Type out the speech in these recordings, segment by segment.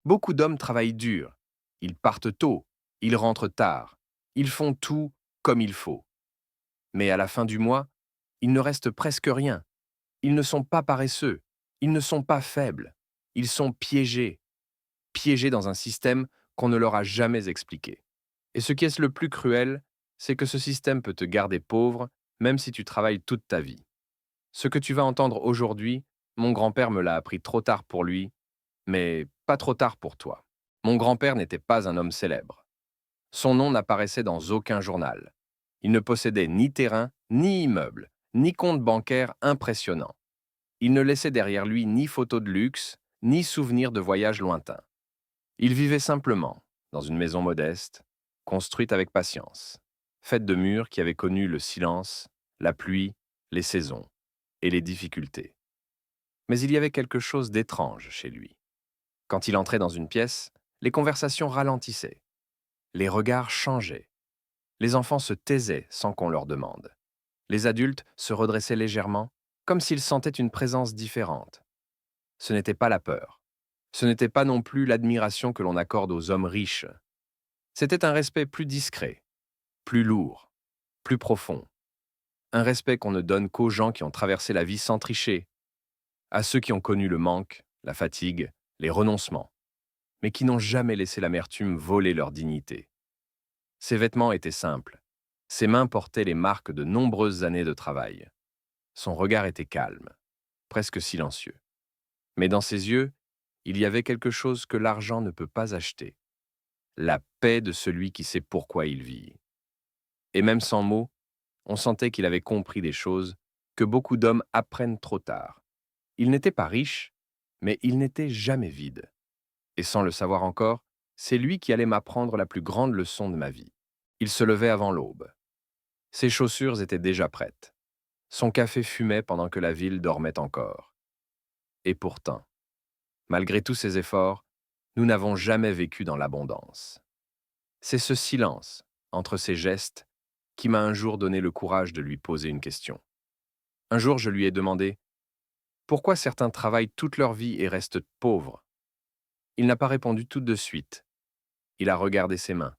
Beaucoup d'hommes travaillent dur. Ils partent tôt, ils rentrent tard, ils font tout comme il faut. Mais à la fin du mois, il ne reste presque rien. Ils ne sont pas paresseux, ils ne sont pas faibles, ils sont piégés, piégés dans un système qu'on ne leur a jamais expliqué. Et ce qui est le plus cruel, c'est que ce système peut te garder pauvre même si tu travailles toute ta vie. Ce que tu vas entendre aujourd'hui, mon grand-père me l'a appris trop tard pour lui, mais pas trop tard pour toi. Mon grand-père n'était pas un homme célèbre. Son nom n'apparaissait dans aucun journal. Il ne possédait ni terrain, ni immeuble, ni compte bancaire impressionnant. Il ne laissait derrière lui ni photos de luxe, ni souvenirs de voyages lointains. Il vivait simplement, dans une maison modeste, construite avec patience, faite de murs qui avaient connu le silence, la pluie, les saisons et les difficultés. Mais il y avait quelque chose d'étrange chez lui. Quand il entrait dans une pièce, les conversations ralentissaient, les regards changeaient, les enfants se taisaient sans qu'on leur demande. Les adultes se redressaient légèrement, comme s'ils sentaient une présence différente. Ce n'était pas la peur. Ce n'était pas non plus l'admiration que l'on accorde aux hommes riches. C'était un respect plus discret, plus lourd, plus profond. Un respect qu'on ne donne qu'aux gens qui ont traversé la vie sans tricher, à ceux qui ont connu le manque, la fatigue, les renoncements, mais qui n'ont jamais laissé l'amertume voler leur dignité. Ses vêtements étaient simples. Ses mains portaient les marques de nombreuses années de travail. Son regard était calme, presque silencieux. Mais dans ses yeux, il y avait quelque chose que l'argent ne peut pas acheter. La paix de celui qui sait pourquoi il vit. Et même sans mots, on sentait qu'il avait compris des choses que beaucoup d'hommes apprennent trop tard. Il n'était pas riche, mais il n'était jamais vide. Et sans le savoir encore, c'est lui qui allait m'apprendre la plus grande leçon de ma vie. Il se levait avant l'aube. Ses chaussures étaient déjà prêtes. Son café fumait pendant que la ville dormait encore. Et pourtant, malgré tous ses efforts, nous n'avons jamais vécu dans l'abondance. C'est ce silence, entre ses gestes, qui m'a un jour donné le courage de lui poser une question. Un jour, je lui ai demandé pourquoi certains travaillent toute leur vie et restent pauvres. Il n'a pas répondu tout de suite. Il a regardé ses mains.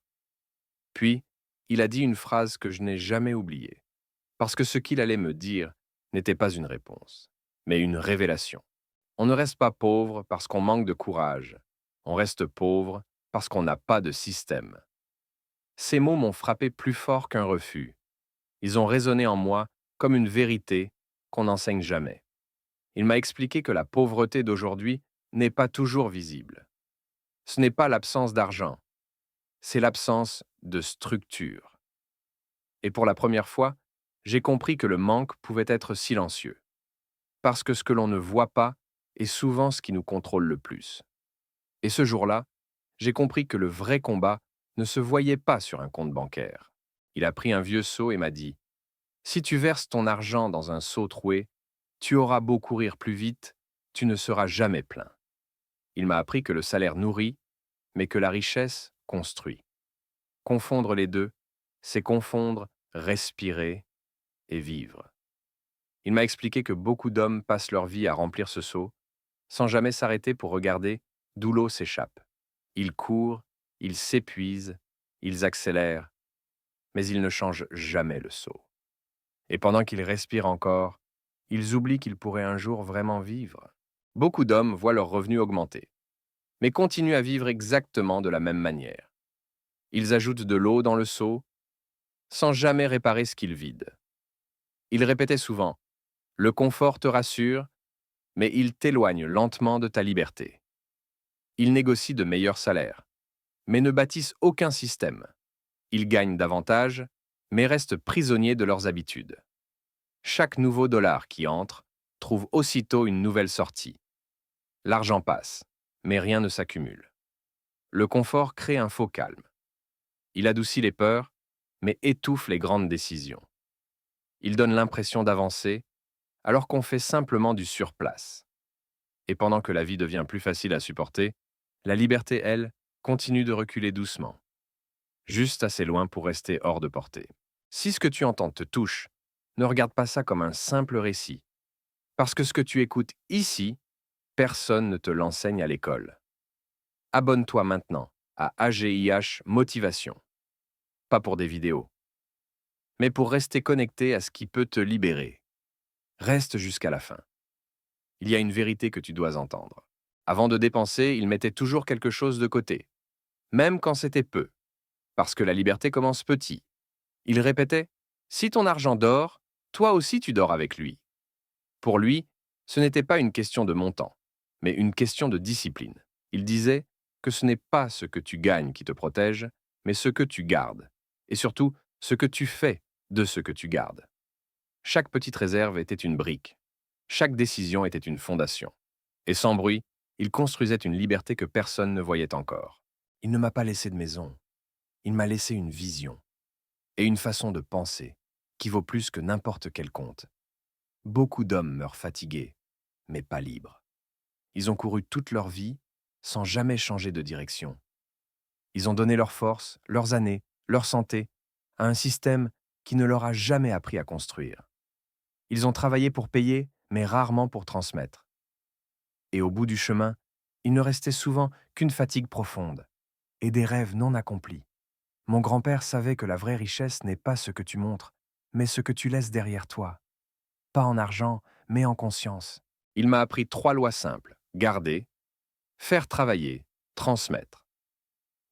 Puis, il a dit une phrase que je n'ai jamais oubliée, parce que ce qu'il allait me dire n'était pas une réponse, mais une révélation. On ne reste pas pauvre parce qu'on manque de courage. On reste pauvre parce qu'on n'a pas de système. Ces mots m'ont frappé plus fort qu'un refus. Ils ont résonné en moi comme une vérité qu'on n'enseigne jamais. Il m'a expliqué que la pauvreté d'aujourd'hui n'est pas toujours visible. Ce n'est pas l'absence d'argent, c'est l'absence de structure. Et pour la première fois, j'ai compris que le manque pouvait être silencieux, parce que ce que l'on ne voit pas est souvent ce qui nous contrôle le plus. Et ce jour-là, j'ai compris que le vrai combat ne se voyait pas sur un compte bancaire. Il a pris un vieux seau et m'a dit : « Si tu verses ton argent dans un seau troué, tu auras beau courir plus vite, tu ne seras jamais plein. » Il m'a appris que le salaire nourrit, mais que la richesse construit. Confondre les deux, c'est confondre respirer et vivre. Il m'a expliqué que beaucoup d'hommes passent leur vie à remplir ce seau, sans jamais s'arrêter pour regarder d'où l'eau s'échappe. Ils courent, ils s'épuisent, ils accélèrent, mais ils ne changent jamais le seau. Et pendant qu'ils respirent encore, ils oublient qu'ils pourraient un jour vraiment vivre. Beaucoup d'hommes voient leurs revenus augmenter, mais continuent à vivre exactement de la même manière. Ils ajoutent de l'eau dans le seau, sans jamais réparer ce qu'ils vident. Ils répétaient souvent : « Le confort te rassure, mais il t'éloigne lentement de ta liberté. » Ils négocient de meilleurs salaires, mais ne bâtissent aucun système. Ils gagnent davantage, mais restent prisonniers de leurs habitudes. Chaque nouveau dollar qui entre trouve aussitôt une nouvelle sortie. L'argent passe, mais rien ne s'accumule. Le confort crée un faux calme. Il adoucit les peurs, mais étouffe les grandes décisions. Il donne l'impression d'avancer, alors qu'on fait simplement du surplace. Et pendant que la vie devient plus facile à supporter, la liberté, elle, continue de reculer doucement, juste assez loin pour rester hors de portée. Si ce que tu entends te touche, ne regarde pas ça comme un simple récit, parce que ce que tu écoutes ici, personne ne te l'enseigne à l'école. Abonne-toi maintenant à AGIH Motivation. Pas pour des vidéos, mais pour rester connecté à ce qui peut te libérer. Reste jusqu'à la fin. Il y a une vérité que tu dois entendre. Avant de dépenser, il mettait toujours quelque chose de côté, même quand c'était peu, parce que la liberté commence petit. Il répétait, si ton argent dort, toi aussi tu dors avec lui. Pour lui, ce n'était pas une question de montant, mais une question de discipline. Il disait que ce n'est pas ce que tu gagnes qui te protège, mais ce que tu gardes, et surtout ce que tu fais de ce que tu gardes. Chaque petite réserve était une brique, chaque décision était une fondation. Et sans bruit, il construisait une liberté que personne ne voyait encore. Il ne m'a pas laissé de maison, il m'a laissé une vision et une façon de penser qui vaut plus que n'importe quel compte. Beaucoup d'hommes meurent fatigués, mais pas libres. Ils ont couru toute leur vie sans jamais changer de direction. Ils ont donné leur force, leurs années, leur santé à un système qui ne leur a jamais appris à construire. Ils ont travaillé pour payer, mais rarement pour transmettre. Et au bout du chemin, il ne restait souvent qu'une fatigue profonde et des rêves non accomplis. Mon grand-père savait que la vraie richesse n'est pas ce que tu montres, mais ce que tu laisses derrière toi. Pas en argent, mais en conscience. Il m'a appris 3 lois simples: garder, faire travailler, transmettre.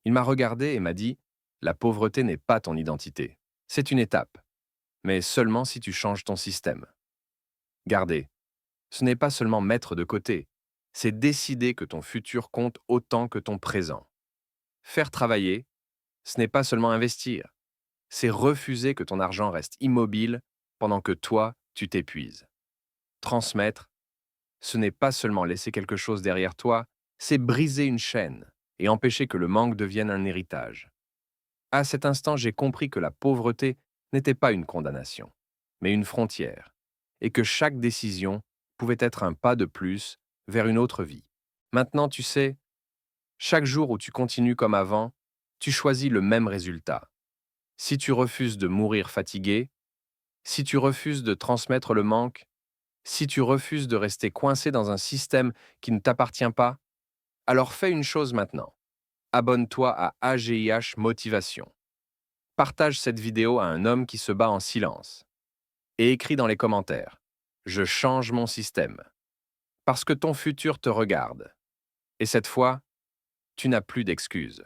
Il m'a regardé et m'a dit, la pauvreté n'est pas ton identité. C'est une étape, mais seulement si tu changes ton système. Garder, ce n'est pas seulement mettre de côté, c'est décider que ton futur compte autant que ton présent. Faire travailler, ce n'est pas seulement investir, c'est refuser que ton argent reste immobile pendant que toi, tu t'épuises. Transmettre, ce n'est pas seulement laisser quelque chose derrière toi, c'est briser une chaîne et empêcher que le manque devienne un héritage. À cet instant, j'ai compris que la pauvreté n'était pas une condamnation, mais une frontière, et que chaque décision pouvait être un pas de plus vers une autre vie. Maintenant, tu sais, chaque jour où tu continues comme avant, tu choisis le même résultat. Si tu refuses de mourir fatigué, si tu refuses de transmettre le manque, si tu refuses de rester coincé dans un système qui ne t'appartient pas, alors fais une chose maintenant. Abonne-toi à AGIH Motivation. Partage cette vidéo à un homme qui se bat en silence. Et écris dans les commentaires: je change mon système. Parce que ton futur te regarde. Et cette fois, tu n'as plus d'excuses.